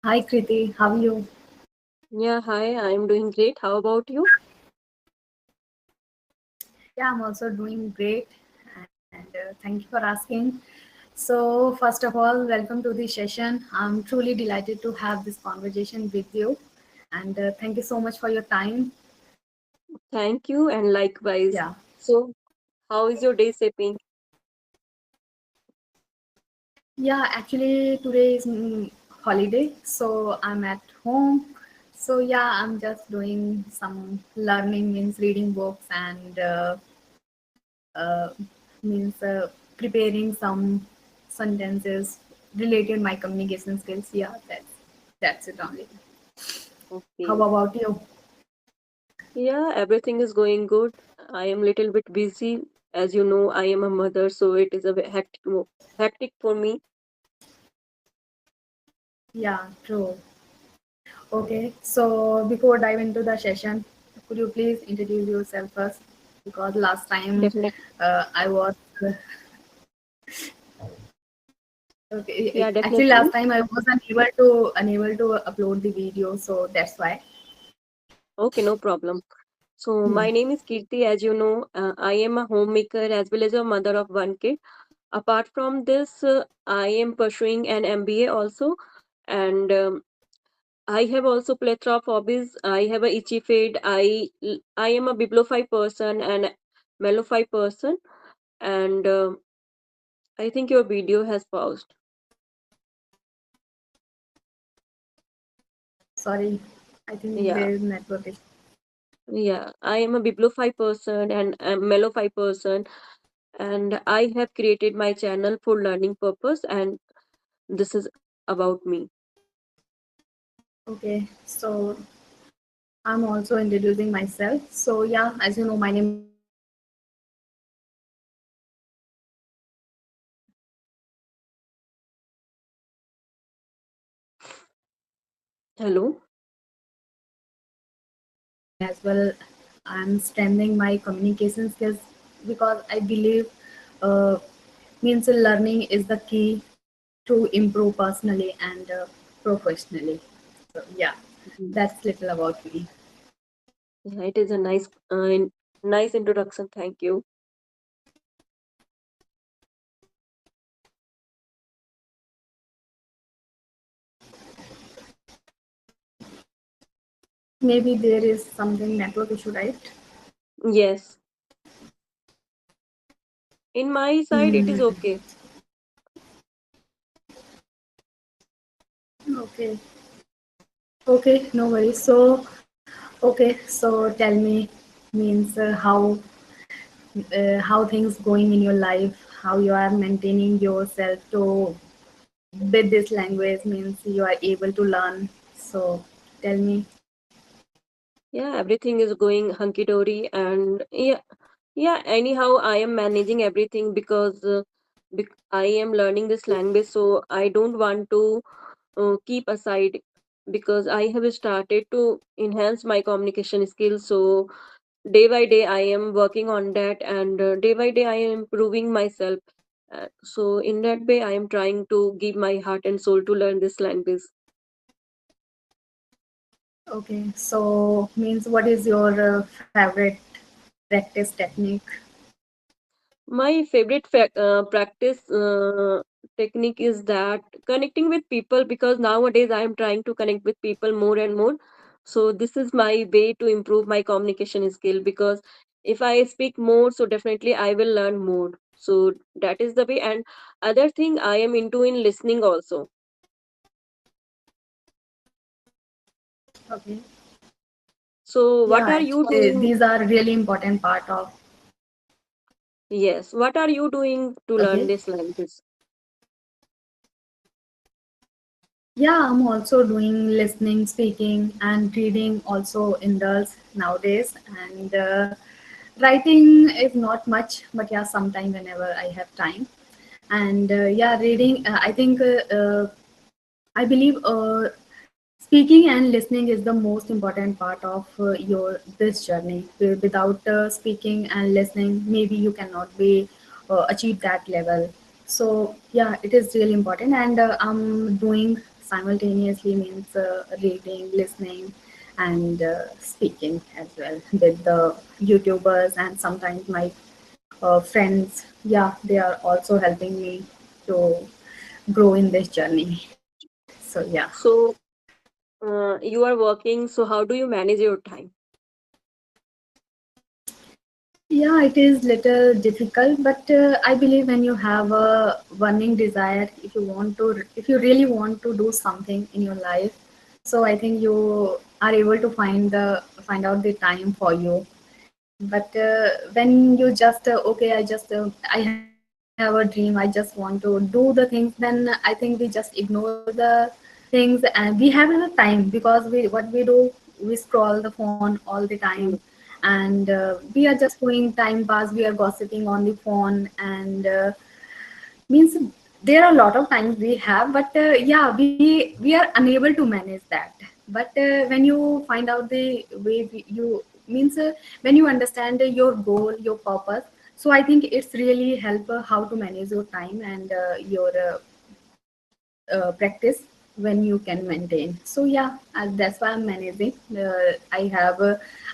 Hi Kriti, how are you? Yeah, hi, I'm doing great. How about you? Yeah, I'm also doing great and thank you for asking. So, first of all, welcome to the session. I'm truly delighted to have this conversation with you and thank you so much for your time. Thank you, and likewise. Yeah, So, how is your day shaping? yeah, actually, today is holiday, so I'm at home. So, yeah, I'm just doing some learning, means reading books and uh, means preparing some sentences related my communication skills. Yeah, that's it only. How Okay. about you? Yeah, everything is going good. I am little bit busy. As you know, I am a mother, so it is a bit hectic for me. Yeah, true. Okay, so before dive into the session, could you please introduce yourself first? Because last time Definitely. I was okay. Yeah, Actually, last definitely. time I was unable to upload the video, so that's why. Okay, no problem. So, Hmm. my name is Kirti. As you know, I am a homemaker as well as a mother of one kid. Apart from this, I am pursuing an MBA also, and I have also plethora of hobbies. I have a itchy fade. I am a bibliophile person and mellophile person. And I think your video has paused. Sorry, I think Yeah, there is network issue. yeah. I am a bibliophile person and a mellophile person. And I have created my channel for learning purpose. And this is about me. Okay, so I'm also introducing myself. So yeah, as you know, my name is Kirti and Hello. as well. I'm strengthening my communication skills because I believe uh, means learning is the key to improve personally and professionally. So yeah, Mhm. that's little about me. Yeah, it is a nice introduction. Thank you. Maybe there is something network issue, right? Yes. In my side, it is Hmm. okay. Okay. Okay, no worries. So, okay, so tell me, means how things going in your life, how you are maintaining yourself to with this language, means you are able to learn. So, tell me. Yeah, everything is going hunky dory, and yeah. Anyhow, I am managing everything because I am learning this language, so I don't want to keep aside because I have started to enhance my communication skills. So day by day, I am working on that, and day by day, I am improving myself. So in that way, I am trying to give my heart and soul to learn this language. Okay, so means what is your favorite practice technique? My favorite practice technique is that connecting with people, because nowadays I am trying to connect with people more and more. So this is my way to improve my communication skill, because if I speak more, so definitely I will learn more. So that is the way. And other thing I am into in listening also. Okay. So what Yeah, are you actually, doing? these are really important part of. Yes, what are you doing to learn Okay. this language? Yeah, I'm also doing listening, speaking, and reading also indulge nowadays. And writing is not much, but yeah, sometime whenever I have time. And yeah, reading. I think I believe speaking and listening is the most important part of your this journey. Without speaking and listening, maybe you cannot be achieve that level. So yeah, it is really important, and I'm doing simultaneously means reading, listening, and speaking as well with the YouTubers, and sometimes my friends. Yeah, they are also helping me to grow in this journey. So yeah. So you are working, so how do you manage your time? Yeah, it is little difficult, but I believe when you have a burning desire, if you really want to do something in your life, so I think you are able to find out the time for you. But when you just okay, I have a dream, I just want to do the things, then I think we just ignore the things, and we have enough time because we what we do, we scroll the phone all the time, Mm, and we are just doing time pass, we are gossiping on the phone, and means there are a lot of times we have, but yeah, we are unable to manage that. But when you find out the way you means when you understand your goal, your purpose, so I think it's really help how to manage your time and your practice when you can maintain. So yeah, that's why I'm managing.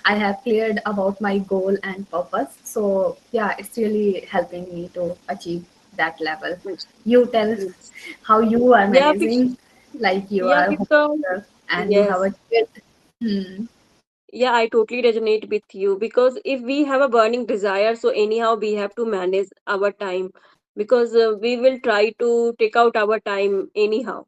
I have cleared about my goal and purpose. So yeah, it's really helping me to achieve that level. yes. You tell Yes. how you are Yeah, managing, like you yeah, are because homemaker and you have yes. a kid. Hmm. Yeah, I totally resonate with you because if we have a burning desire, so anyhow we have to manage our time because we will try to take out our time anyhow.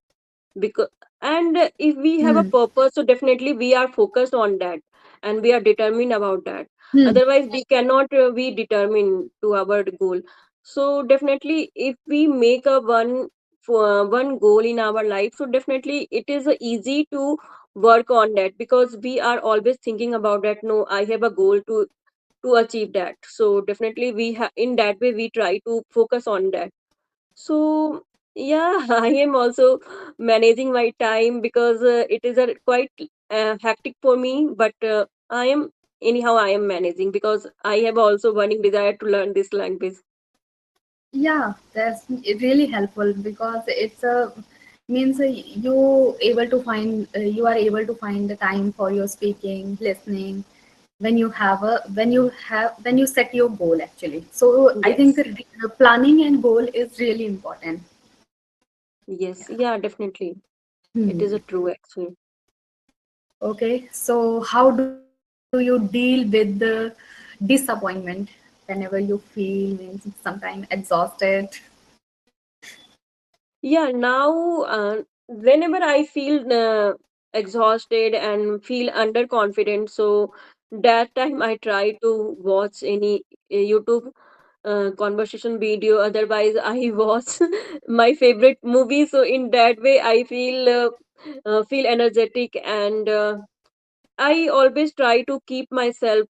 Because and if we have a Hmm. purpose, so definitely we are focused on that and we are determined about that. Hmm. Otherwise, we cannot be determined to our goal. So definitely, if we make a one goal in our life, so definitely it is easy to work on that because we are always thinking about that. No, I have a goal to achieve that. So definitely, we have in that way we try to focus on that. So yeah, I am also managing my time because it is a quite hectic for me. But I am anyhow I am managing because I have also burning desire to learn this language. Yeah, that's really helpful because it's a means you are able to find the time for your speaking, listening when you set your goal actually. So I think Yes, planning and goal is really important. yes, yeah, definitely. It is a Hmm. true actually. Okay, so how do you deal with the disappointment whenever you feel means sometimes exhausted? Yeah, now whenever I feel exhausted and feel underconfident, so that time I try to watch any YouTube conversation video. Otherwise, I watch my favorite movie. So in that way, I feel energetic and I always try to keep myself.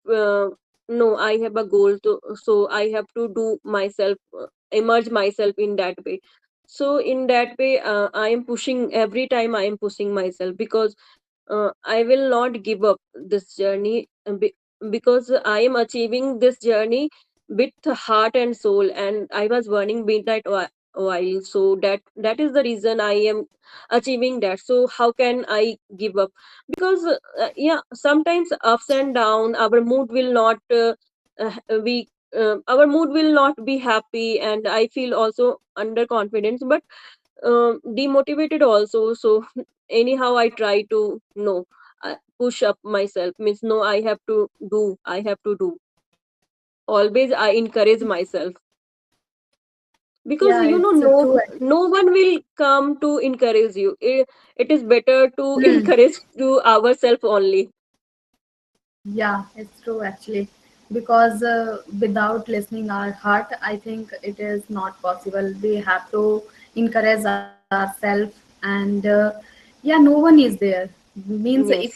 No, I have a goal to, so I have to do myself, emerge myself in that way. So in that way, I am pushing every time. I am pushing myself because I will not give up this journey because I am achieving this journey with heart and soul, and I was burning midnight while. So that is the reason I am achieving that. So how can I give up? Because yeah, sometimes ups and down, our mood will not uh, we. Our mood will not be happy, and I feel also underconfidence, but demotivated also. So anyhow I try to no push up myself, means no, I have to do, always I encourage myself because Yeah, it's true. no one will come to encourage you. It is better to Hmm. encourage to ourselves only. Yeah, it's true actually. Because without listening our heart, I think it is not possible. We have to encourage ourselves, and yeah, no one is there. Means Yes, if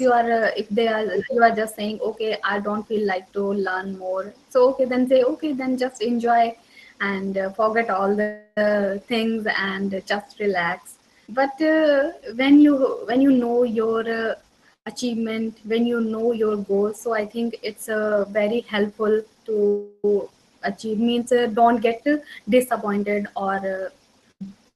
they are you are just saying, okay, I don't feel like to learn more. So okay, then say okay, then just enjoy and forget all the things and just relax. But when you know your achievement, when you know your goals, so I think it's very helpful to achieve, means don't get disappointed or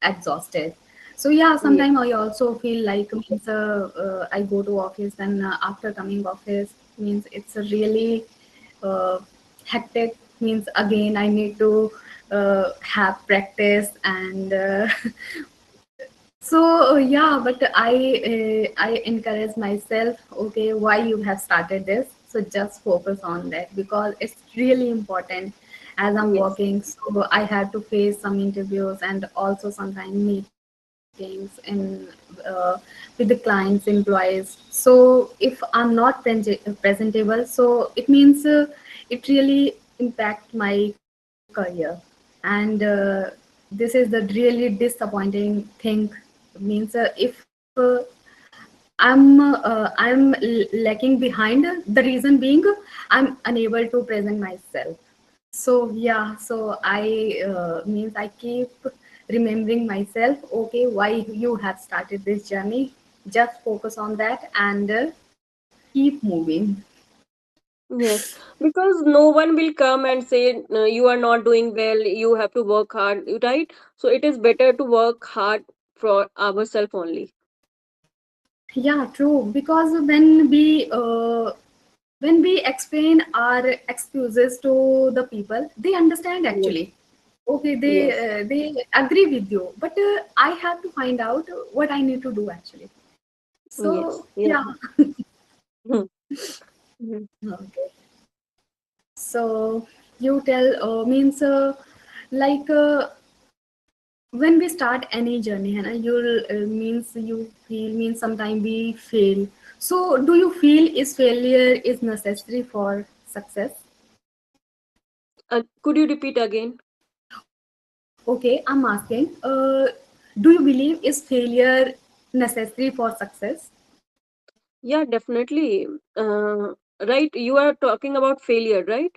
exhausted. So yeah, Yes. sometimes I also feel like, means I go to office, and after coming office, means it's a really uh, hectic, means again I need to have practice, and so yeah, but I encourage myself. Okay, why you have started this? So just focus on that, because it's really important. As I'm Yes. working, so I have to face some interviews and also sometimes meetings in with the clients, employees. So if I'm not presentable, so it means it really impact my career, and this is the really disappointing thing. Means if I'm lacking behind, the reason being I'm unable to present myself. So yeah, so I means I keep remembering myself. Okay, why you have started this journey? Just focus on that and keep moving. Yes, because no one will come and say you are not doing well, you have to work hard, right? So it is better to work hard for ourselves only. Yeah, true. Because when we explain our excuses to the people, they understand Yes, actually. Okay, yes, they agree with you, but I have to find out what I need to do actually. yes, So yeah. yeah. Hmm, mhm. Okay. So you tell, means like when we start any journey, and you'll means you feel, means sometime we fail. So do you feel is failure is necessary for success? Could you repeat again? Okay, I'm asking, do you believe is failure necessary for success? Yeah, definitely. Right, you are talking about failure, right?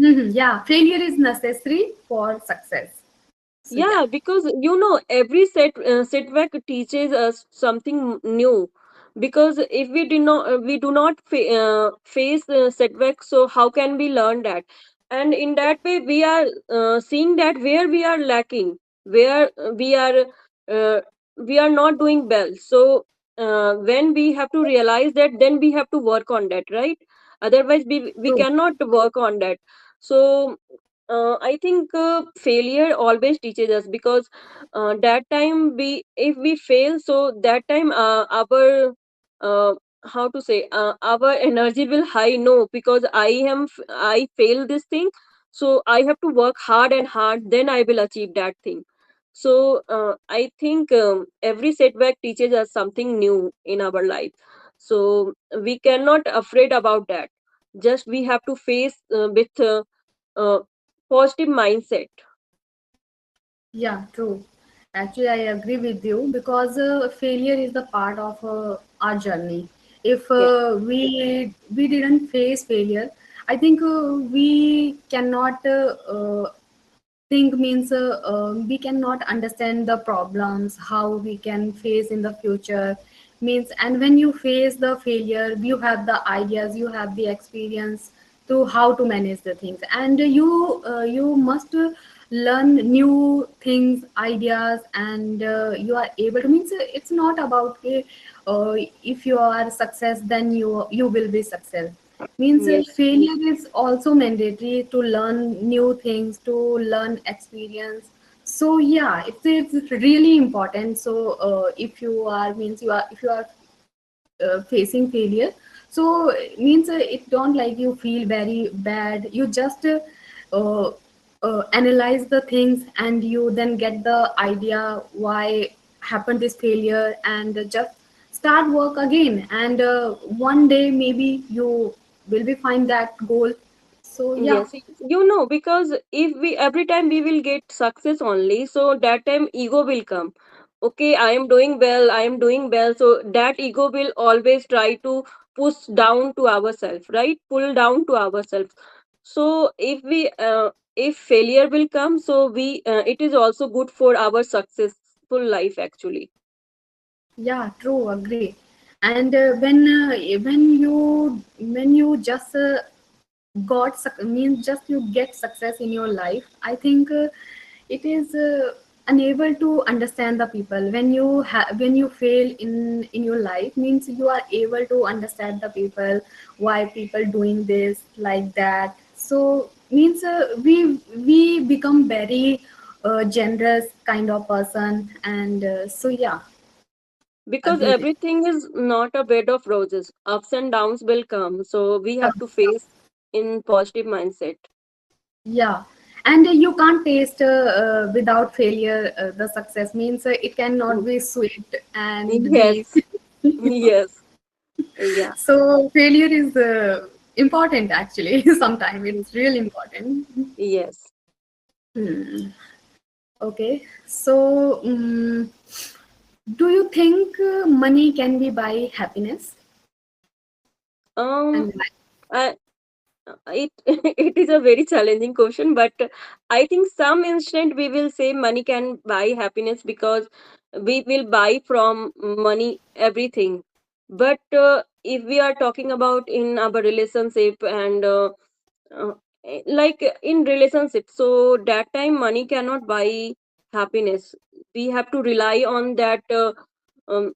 Mhm, yeah, failure is necessary for success. So Yeah, yeah, because every setback teaches us something new. Because if we do not face setbacks, so how can we learn that? And in that way, we are seeing that where we are lacking, where uh, we are not doing well. So when we have to realize that, then we have to work on that, right? Otherwise, we true. cannot work on that. So I think failure always teaches us, because that time if we fail, so that time our uh, how to say, our energy will high. No, because I failed this thing, so I have to work hard and hard. Then I will achieve that thing. So I think every setback teaches us something new in our life. So we cannot afraid about that. Just we have to face with uh, positive mindset. Yeah, true. Actually, I agree with you, because failure is the part of our journey. If Yeah. we didn't face failure, I think we cannot think, means we cannot understand the problems how we can face in the future, means. And when you face the failure, you have the ideas, you have the experience to how to manage the things, and you must learn new things, ideas, and you are able to, means it's not about if you are success, then you will be success, means Yes. failure is also mandatory to learn new things, to learn experience. So yeah, it's really important. So if you are, means you are, if you are facing failure, so means it don't like you feel very bad, you just uh, analyze the things, and you then get the idea why happened this failure, and just start work again, and one day maybe you will be find that goal. So yeah. Yes, because if we every time we will get success only, so that time ego will come. Okay, I am doing well, I am doing well. So that ego will always try to push down to ourselves, right? Pull down to ourselves. So if failure will come, so it is also good for our successful life actually. Yeah, true, agree. And when you just means just you get success in your life. I think it is unable to understand the people. When you fail in your life, means you are able to understand the people, why people doing this like that. So means we become very generous kind of person, and so yeah, Because agree with. everything is not a bed of roses. Ups and downs will come. So we have to face in positive mindset. Yeah, and you can't taste without failure. The success means it cannot Mm. be sweet and be. Yes, yes, yeah, So failure is important actually. Sometimes it's really important. yes. Hmm. Okay, so do you think money can be buy happiness? Um, And why? I, it it is a very challenging question, but I think some instant we will say money can buy happiness because we will buy from money everything. But if we are talking about in our relationship and like in relationship, so that time money cannot buy happiness. We have to rely on that. Um,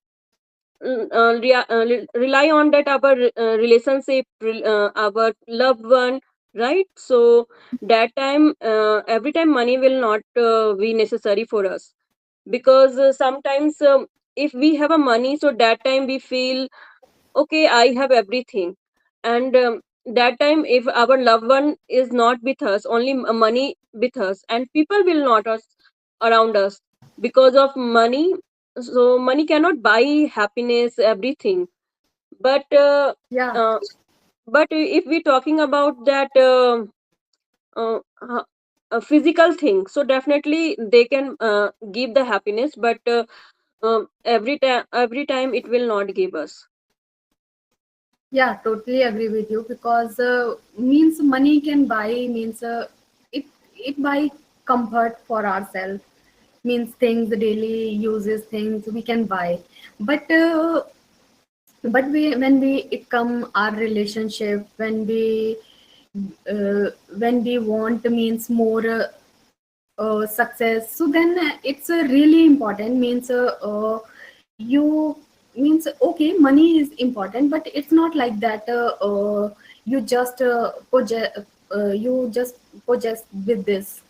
rely on that our relationship, our loved one, right? So that time every time money will not be necessary for us, because sometimes if we have a money, so that time we feel okay, I have everything. And that time if our loved one is not with us, only money with us, and people will not us around us because of money. So money cannot buy happiness, everything. But Yeah, uh, but if we talking about that uh, uh, a physical thing, so definitely they can give the happiness, but every time it will not give us. yeah, totally agree with you because means money can buy means it buy comfort for ourselves, means things, daily uses things we can buy, but when we it come our relationship, when we want means more success, so then it's really important, means you means okay, money is important, but it's not like that you just you just possess with this.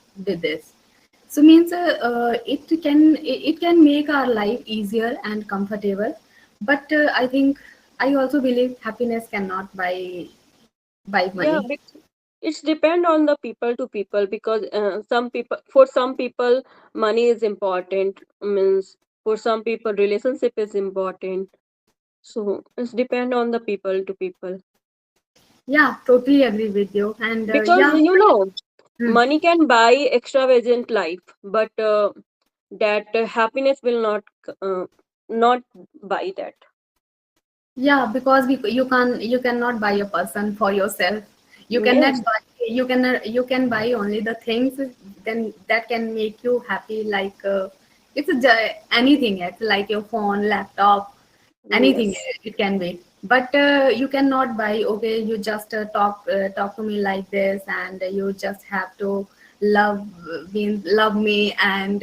So means it can make our life easier and comfortable, but I think I also believe happiness cannot buy Yeah, money. it's depend on the people to people, because some people, for some people money is important, means for some people relationship is important. So it's depend on the people to people, Yeah, totally agree with you, and because yeah. Hmm. money can buy extravagant life, but that happiness will not buy that. Yeah, because you cannot buy a person for yourself. You Yes, cannot buy you can buy only the things then that can make you happy, like anything else, like your phone, laptop, anything yes, it can be. But you cannot buy, okay, you just talk to me like this, and you just have to love means love me, and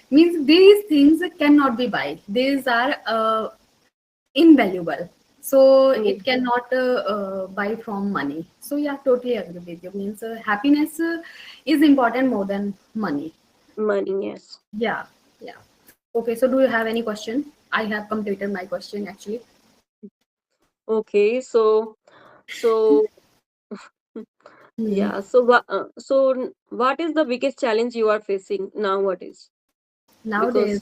means these things cannot be buy. These are invaluable, so yes. it cannot buy from money. So yeah, totally agree with you, means happiness is important more than money. Money, yes. Yeah, yeah. Okay, so do you have any question? I have completed my question actually. Okay, so Hmm. yeah, so what is the biggest challenge you are facing nowadays? Nowadays, Because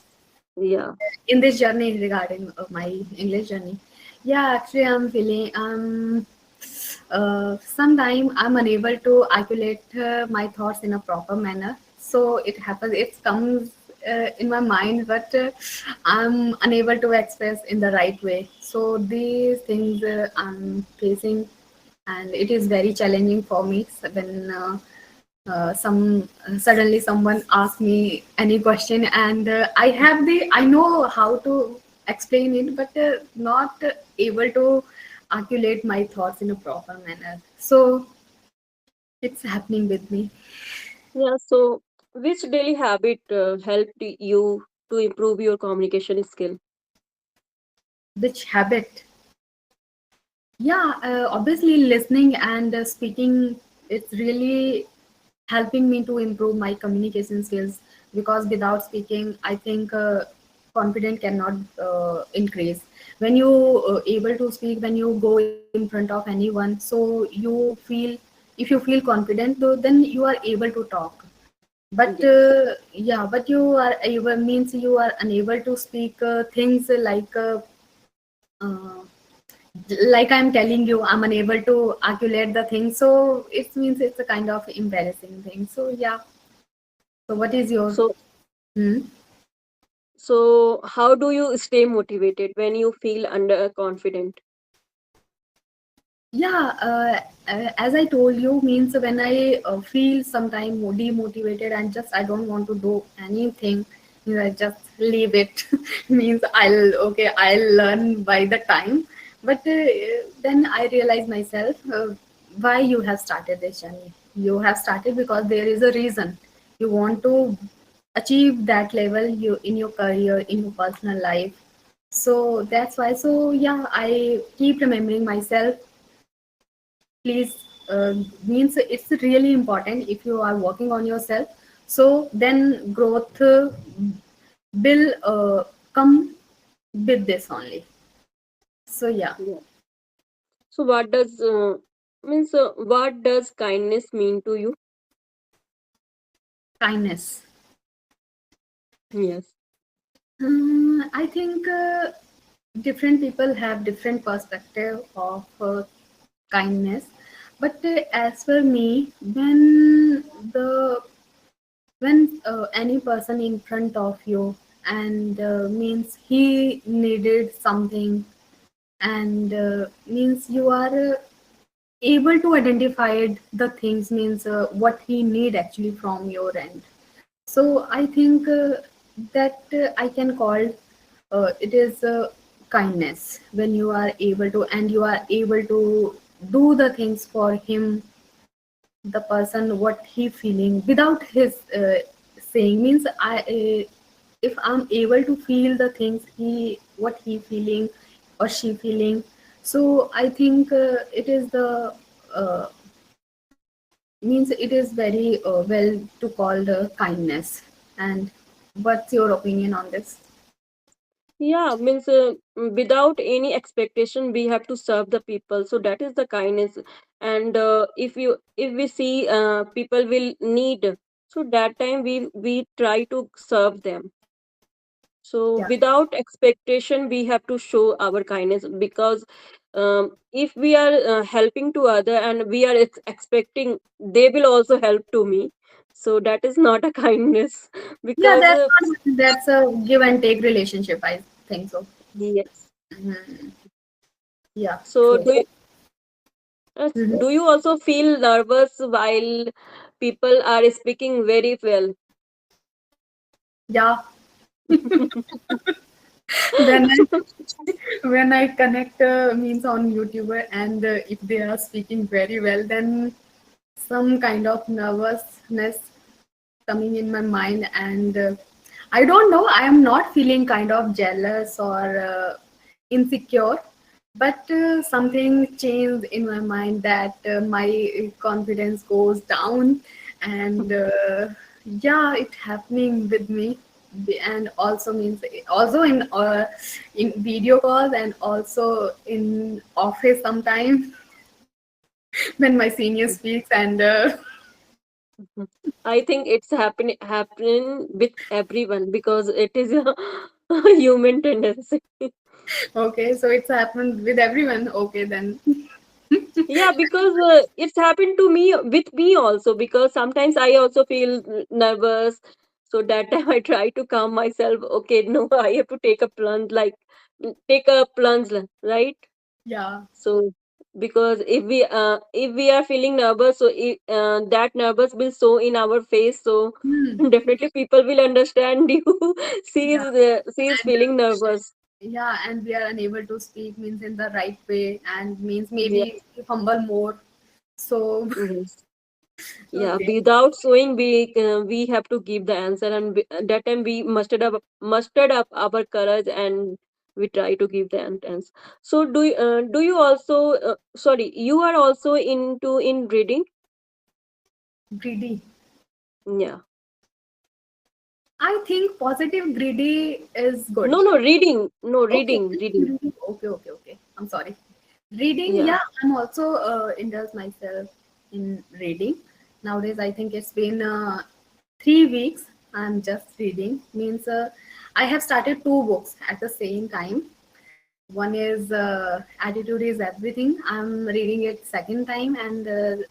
yeah, in this journey regarding my English journey, yeah, actually I'm feeling sometime I'm unable to articulate my thoughts in a proper manner. So it comes in my mind, but I'm unable to express in the right way. So these things I'm facing, and it is very challenging for me when some suddenly someone asks me any question, and I know how to explain it, but not able to articulate my thoughts in a proper manner. So It's happening with me. Yeah, so which daily habit helped you to improve your communication skill? Which habit? Yeah, obviously listening and speaking, it's really helping me to improve my communication skills, because without speaking, I think confidence cannot increase. When you able to speak, when you go in front of anyone, so you feel, if you feel confident, though, then you are able to talk. But Yes. yeah, but you are able, means you are unable to speak things uh, like I'm telling you, I'm unable to articulate the thing. So it means it's a kind of embarrassing thing. So yeah. So what is your? So, Hmm? so how do you stay motivated when you feel underconfident? Yeah, as I told you, means when I feel sometime demotivated and just I don't want to do anything, you know, I just leave it. Means I'll learn by the time. But then I realize myself, why you have started this journey. You have started because there is a reason. You want to achieve that level you in your career, in your personal life. So that's why. So yeah, I keep remembering myself, please, means it's really important if you are working on yourself, so then growth will come with this only. So yeah. Yeah. So what does kindness mean to you? Kindness. Yes. I think different people have different perspective of kindness, but as for me, the when any person in front of you and means he needed something, and means you are able to identify the things, means what he need actually from your end. So I think that I can call it is kindness, when you are able to, and you are able to do the things for him, the person what he feeling without his saying, means I if I'm able to feel the things he what he feeling or she feeling, so I think it is the uh, means it is very well to call the kindness. And what's your opinion on this? Yeah, without any expectation, we have to serve the people. So that is the kindness. And if we see people will need, so that time we try to serve them. So Yeah, without expectation, we have to show our kindness, because if we are helping to other and we are expecting they will also help to me, so that is not a kindness. yeah, Because that's a give and take relationship, I think so. yes. Mhm. Yeah, So true. Mhm. do you also feel nervous while people are speaking very well? Yeah, when when I connect means on YouTuber, and if they are speaking very well, then some kind of nervousness coming in my mind, and I don't know. I am not feeling kind of jealous or insecure, but something changed in my mind that my confidence goes down, and yeah, it happening with me. And also means also in video calls, and also in office sometimes when my senior speaks, and I think it's happening with everyone because it is a, a human tendency. okay, so it's happened with everyone. Okay, then. Yeah, because it's happened to me with me also, because sometimes I also feel nervous. So that time I try to calm myself. Okay, no, I have to take a plunge, like take a plunge, right? Yeah. So because if we are feeling nervous, so that nervous will show in our face. So Hmm. definitely people will understand you. Yeah. She is And feeling nervous. yeah, and we are unable to speak means in the right way, and means Yeah. maybe humble more. So Yes. Yeah, Okay. without showing, we have to give the answer, and that time we mustered up our courage, and we try to give the answer. So do you also sorry, you are also into in reading? Greedy. Yeah. I think positive greedy is good. No, no, reading. No, Okay, reading. okay, okay, okay. I'm sorry. Reading, Yeah. yeah, I'm also indulge myself in reading. Nowadays, I think it's been 3 weeks. I'm just reading. Means I have started two books at the same time. One is Attitude is Everything. I'm reading it second time, and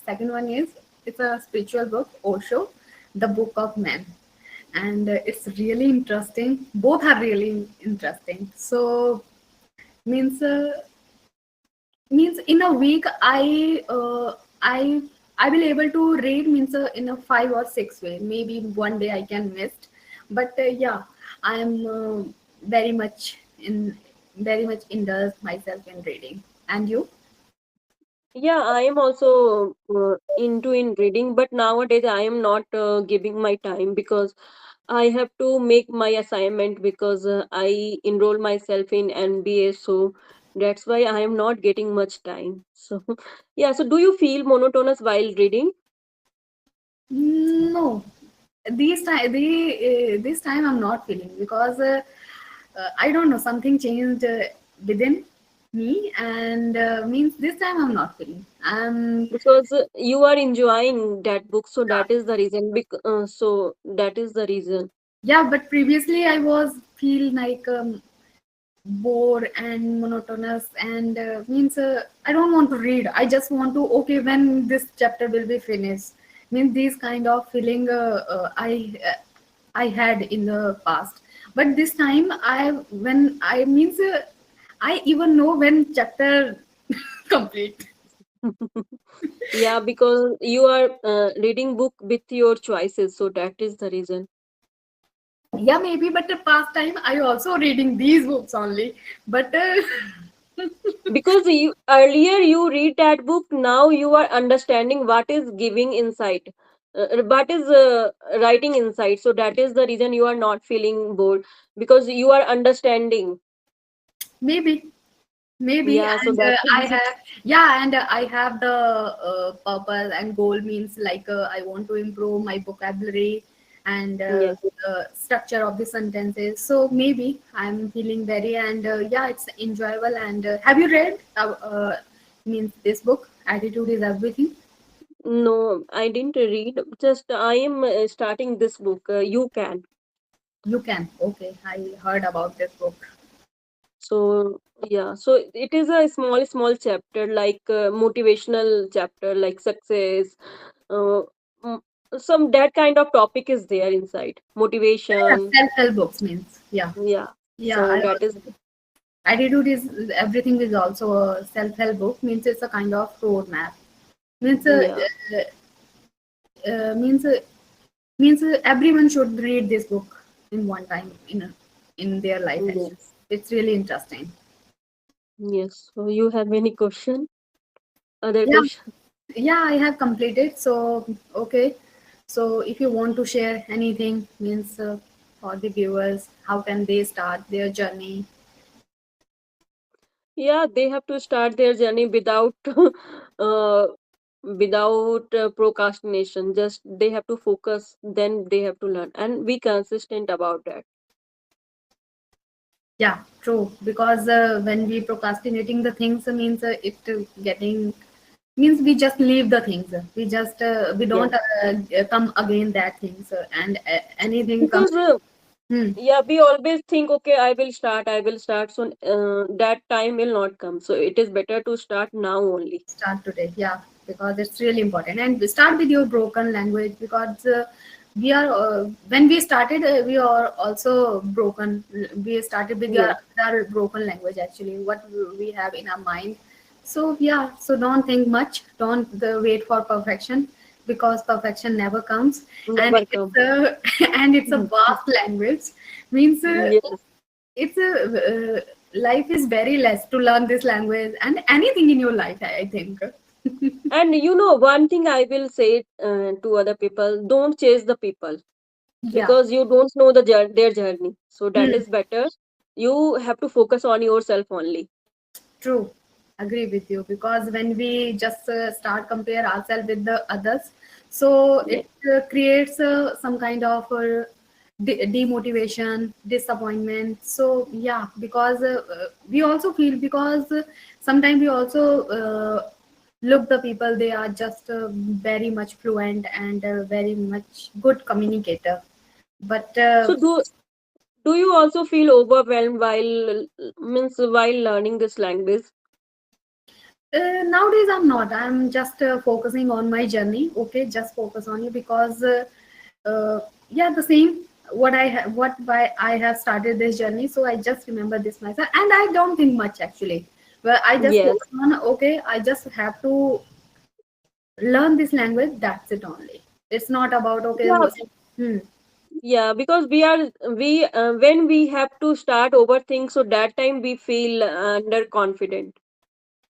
second one is it's a spiritual book, Osho, The Book of Men, and it's really interesting. Both are really interesting. So means means in a week I will able to read means in a 5 or 6 way. Maybe one day I can miss, but yeah, I am very much in very much indulge myself in reading. And you? Yeah, I am also into in reading, but nowadays I am not giving my time because I have to make my assignment because I enroll myself in MBA, so that's why I am not getting much time. So yeah, so do you feel monotonous while reading? No, this time I'm not feeling because I don't know, something changed within me, and means this time I'm not feeling. I'm Because you are enjoying that book, so that is the reason. So that is the reason. Yeah, but previously I was feel like bored and monotonous, and means I don't want to read. I just want to, okay, when this chapter will be finished. Means these kind of feeling I had in the past. But this time I when I means I even know when chapter complete. Yeah, because you are reading book with your choices, so that is the reason. Yeah, maybe, but the past time I also reading these books only. But Because you earlier you read that book, now you are understanding what is giving insight, what is writing inside. So that is the reason you are not feeling bored because you are understanding. maybe. Maybe, Yeah, so and that is I have, yeah, and I have the purpose and goal means like I want to improve my vocabulary and yes. the structure of the sentences. So maybe I'm feeling very, and yeah, it's enjoyable. And have you read means this book, Attitude is Everything? No, I didn't read. Just I am starting this book. You can. You can. Okay, I heard about this book. So yeah, so it is a small chapter like motivational chapter like success, uh, mm, some that kind of topic is there inside Yeah, motivation. self-help books means, yeah, Yeah, yeah. so I that is. also Attitude is Everything is also a self-help book means it's a kind of roadmap means Yeah. means means everyone should read this book in one time in their life actually. Yes. It's really interesting. Yes, so you have any question, other Yeah, question? yeah, I have completed. So okay, so if you want to share anything means for the viewers, how can they start their journey? Yeah, they have to start their journey without uh, procrastination. Just they have to focus, then they have to learn and be consistent about that. Yeah, true. Because when we procrastinating the things means it getting means we just leave the things. We just we Yeah, don't come again that things and anything comes. because Hmm, yeah, we always think, okay, I will start. So that time will not come. So it is better to start now only. start today. Yeah, because it's really important. And we start with your broken language because we are when we started we are also broken. We started with Yes. our broken language actually. What we have in our mind. So yeah, so don't think much. Don't wait for perfection because perfection never comes. And Never come. it's a and it's a vast language. Means Yes. it's a life is very less to learn this language and anything in your life. I think. And one thing I will say to other people, don't chase the people Yeah. because you don't know their journey. So that Hmm. is better. You have to focus on yourself only. True, agree with you, because when we just start compare ourselves with the others, so Yeah. it creates some kind of demotivation, disappointment. So yeah, because we also feel, because sometimes we also look the people, they are just very much fluent and very much good communicator, but So do you also feel overwhelmed while learning this language? nowadays I'm not. I'm just focusing on my journey. Okay, just focus on you, because uh, yeah, the same. What why I have started this journey. So I just remember this myself, and I don't think much actually. Well, I just Yes. focus on, okay, I just have to learn this language. That's it only. It's not about, okay. Yeah, Hmm. yeah, because we when we have to start overthink, so that time we feel underconfident.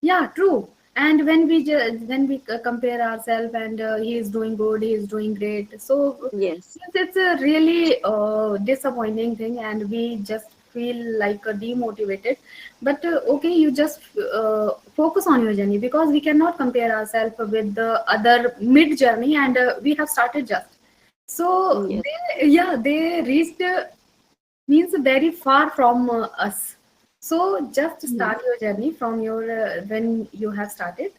Yeah, true. And when we compare ourselves, and he is doing good, he is doing great. So Yes. yes, it's a really disappointing thing, and we just feel like demotivated. But okay, you just focus on your journey, because we cannot compare ourselves with the other mid journey, and we have started just. So Yes. they reached means very far from us. So just Mm. start your journey from your when you have started,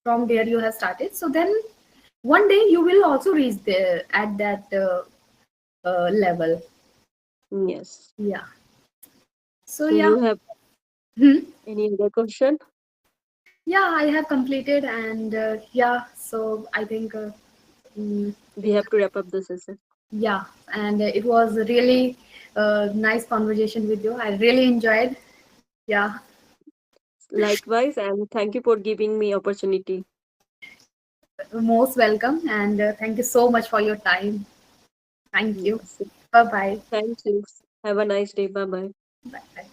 from where you have started. So then one day you will also reach there at that level. Yes. Yeah. So So yeah. you have Hmm. any other question? Yeah, I have completed, and yeah. So I think We have to wrap up the session. yeah, and it was a really nice conversation with you. I really enjoyed. Yeah, Likewise, and thank you for giving me opportunity. most welcome, and thank you so much for your time. Thank you. Yes. Bye bye. Thank you. Have a nice day. Bye bye. Bye bye.